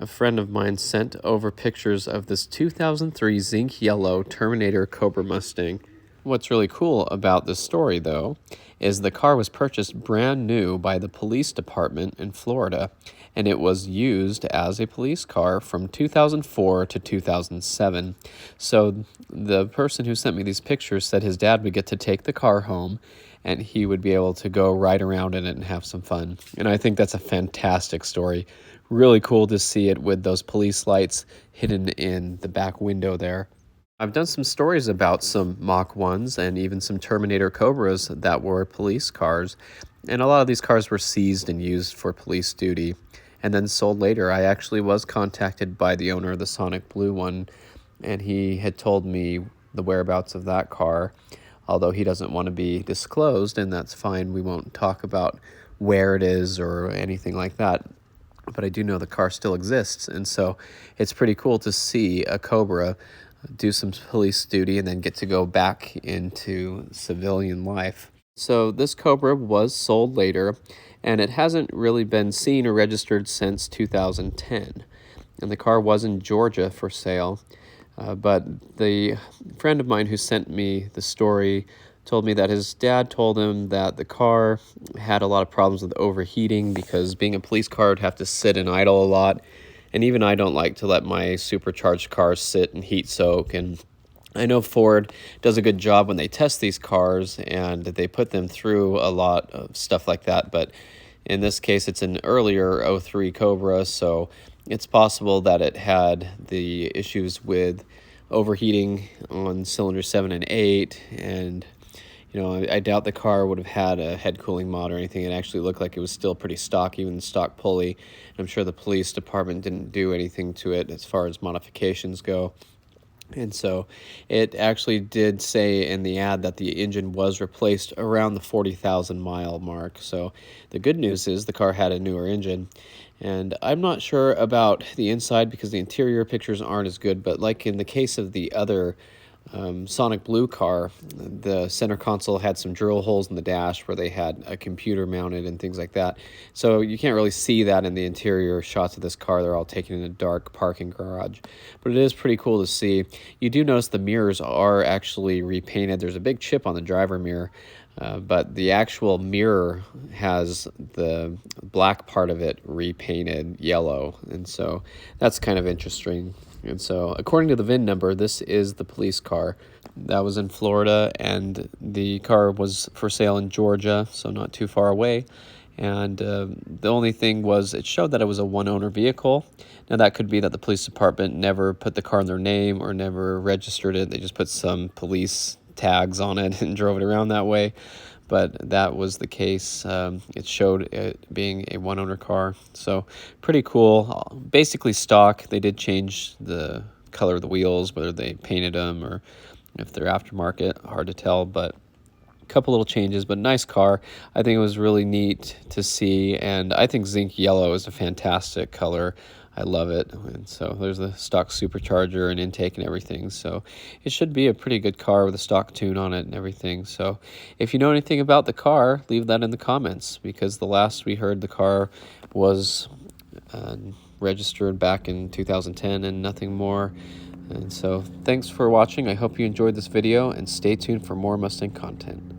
a friend of mine sent over pictures of this 2003 zinc yellow Terminator Cobra Mustang. What's really cool about this story, though, is the car was purchased brand new by the police department in Florida, and it was used as a police car from 2004 to 2007. So the person who sent me these pictures said his dad would get to take the car home, and he would be able to go ride around in it and have some fun. And I think that's a fantastic story. Really cool to see it with those police lights hidden in the back window there. I've done some stories about some Mach 1s and even some Terminator Cobras that were police cars. And a lot of these cars were seized and used for police duty and then sold later. I actually was contacted by the owner of the Sonic Blue one, and he had told me the whereabouts of that car, although he doesn't want to be disclosed, and that's fine. We won't talk about where it is or anything like that. But I do know the car still exists, and so it's pretty cool to see a Cobra do some police duty and then get to go back into civilian life. So this Cobra was sold later, and it hasn't really been seen or registered since 2010. And the car was in Georgia for sale, but the friend of mine who sent me the story told me that his dad told him that the car had a lot of problems with overheating because being a police car would have to sit and idle a lot. And even I don't like to let my supercharged cars sit and heat soak. And I know Ford does a good job when they test these cars and they put them through a lot of stuff like that. But in this case, it's an earlier '03 Cobra, so it's possible that it had the issues with overheating on cylinder 7 and 8. And I doubt the car would have had a head cooling mod or anything. It actually looked like it was still pretty stock, even the stock pulley. I'm sure the police department didn't do anything to it as far as modifications go. And so it actually did say in the ad that the engine was replaced around the 40,000 mile mark. So the good news is the car had a newer engine. And I'm not sure about the inside because the interior pictures aren't as good, but like in the case of the other Sonic Blue car, the center console had some drill holes in the dash where they had a computer mounted and things like that. So you can't really see that in the interior shots of this car. They're all taken in a dark parking garage. But it is pretty cool to see. You do notice the mirrors are actually repainted. There's a big chip on the driver mirror, but the actual mirror has the black part of it repainted yellow. And so that's kind of interesting. And so, according to the VIN number, this is the police car that was in Florida, and the car was for sale in Georgia, so not too far away. And the only thing was it showed that it was a one-owner vehicle. Now, that could be that the police department never put the car in their name or never registered it. They just put some police tags on it and drove it around that way. But that was the case. It showed it being a one-owner car. So pretty cool. Basically stock. They did change the color of the wheels, whether they painted them or if they're aftermarket. Hard to tell, but a couple little changes. But nice car. I think it was really neat to see. And I think zinc yellow is a fantastic color. I love it. And so there's the stock supercharger and intake and everything. So it should be a pretty good car with a stock tune on it and everything. So if you know anything about the car, leave that in the comments, because the last we heard the car was registered back in 2010 and nothing more. And so thanks for watching. I hope you enjoyed this video, and stay tuned for more Mustang content.